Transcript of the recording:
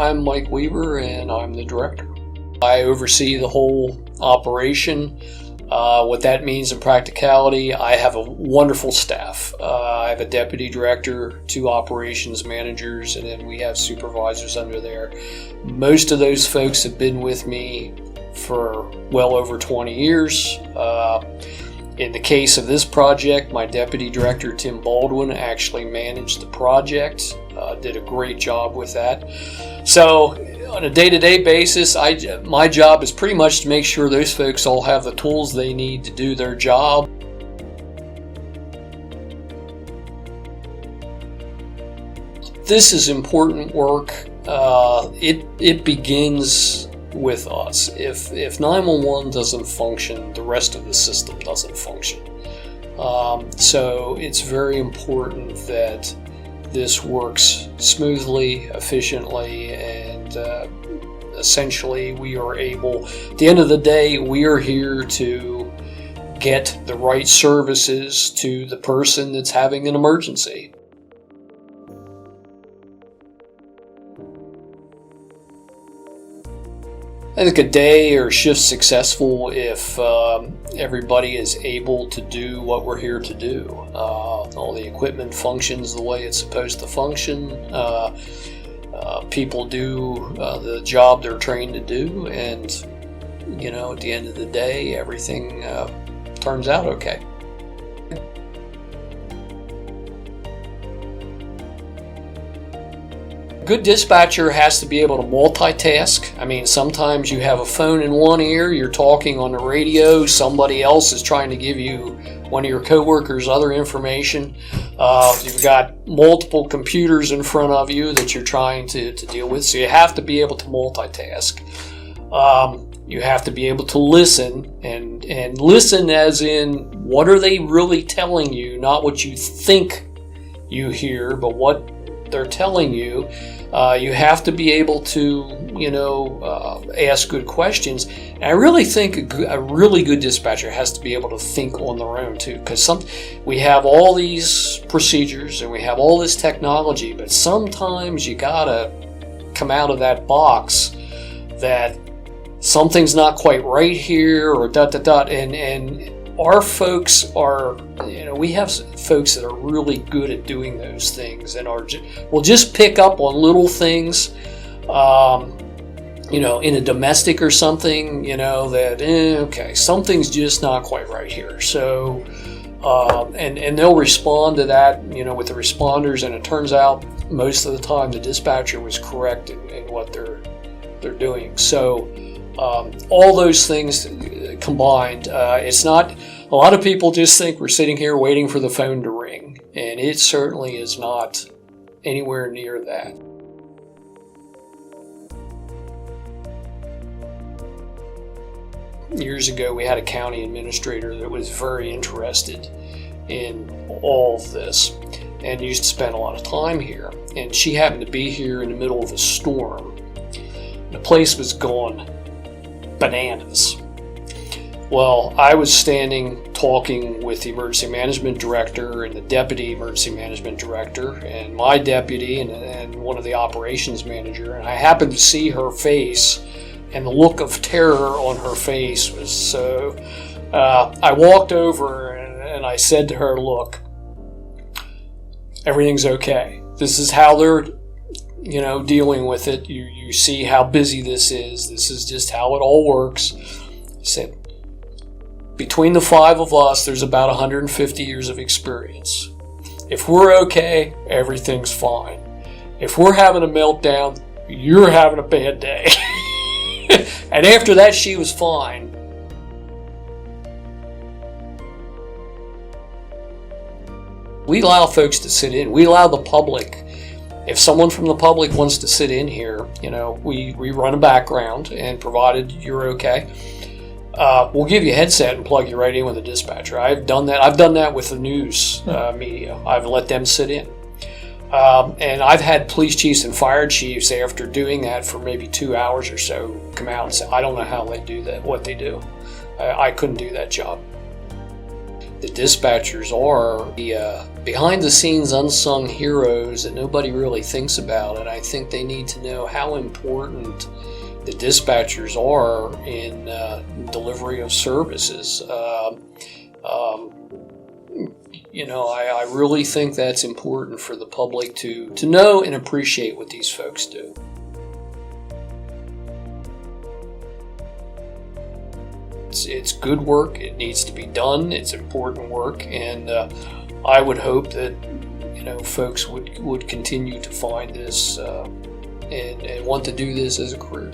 I'm Mike Weaver, and I'm the director. I oversee the whole operation. What that means in practicality, I have a wonderful staff. I have a deputy director, 2 operations managers, and then we have supervisors under there. Most of those folks have been with me for well over 20 years. In the case of this project, my deputy director, Tim Baldwin, actually managed the project, did a great job with that. So on a day-to-day basis, my job is pretty much to make sure those folks all have the tools they need to do their job. This is important work. It begins with us. If 911 doesn't function, the rest of the system doesn't function. So it's very important that this works smoothly, efficiently, and essentially we are able, at the end of the day, we are here to get the right services to the person that's having an emergency. I think a day or shift successful if everybody is able to do what we're here to do. All the equipment functions the way it's supposed to function. People do the job they're trained to do, and at the end of the day, everything turns out okay. Good dispatcher has to be able to multitask. I mean, sometimes you have a phone in one ear, you're talking on the radio, somebody else is trying to give you, one of your coworkers, other information. You've got multiple computers in front of you that you're trying to deal with, so you have to be able to multitask. You have to be able to listen, and listen as in, what are they really telling you, not what you think you hear, but what they're telling you. You have to be able to, ask good questions. And I really think a really good dispatcher has to be able to think on their own too, because we have all these procedures and we have all this technology, but sometimes you gotta come out of that box that something's not quite right here, or and our folks are, we have folks that are really good at doing those things and will just pick up on little things, in a domestic or something, that, okay, something's just not quite right here. So, and they'll respond to that, with the responders, and it turns out most of the time the dispatcher was correct in what they're doing. So, all those things combined, it's not, a lot of people just think we're sitting here waiting for the phone to ring, and it certainly is not anywhere near that. Years ago, we had a county administrator that was very interested in all of this and used to spend a lot of time here, and she happened to be here in the middle of a storm. The place was gone bananas. Well, I was standing talking with the emergency management director and the deputy emergency management director and my deputy and one of the operations manager, and I happened to see her face, and the look of terror on her face was so... I walked over and I said to her, look, everything's okay. This is how they're dealing with it. You see how busy this is. This is just how it all works. I said, between the 5 of us, there's about 150 years of experience. If we're okay, everything's fine. If we're having a meltdown, you're having a bad day. And after that, she was fine. We allow folks to sit in. We allow the public. If someone from the public wants to sit in here, we run a background, and provided you're okay, we'll give you a headset and plug you right in with a dispatcher. I've done that. I've done that with the news media. I've let them sit in. And I've had police chiefs and fire chiefs, after doing that for maybe 2 hours or so, come out and say, I don't know how they do that, what they do. I couldn't do that job. the dispatchers are the behind the scenes unsung heroes that nobody really thinks about, and I think they need to know how important the dispatchers are in delivery of services. I really think that's important for the public to know and appreciate what these folks do. It's good work. It needs to be done. It's important work, and I would hope that folks would continue to find this and want to do this as a career.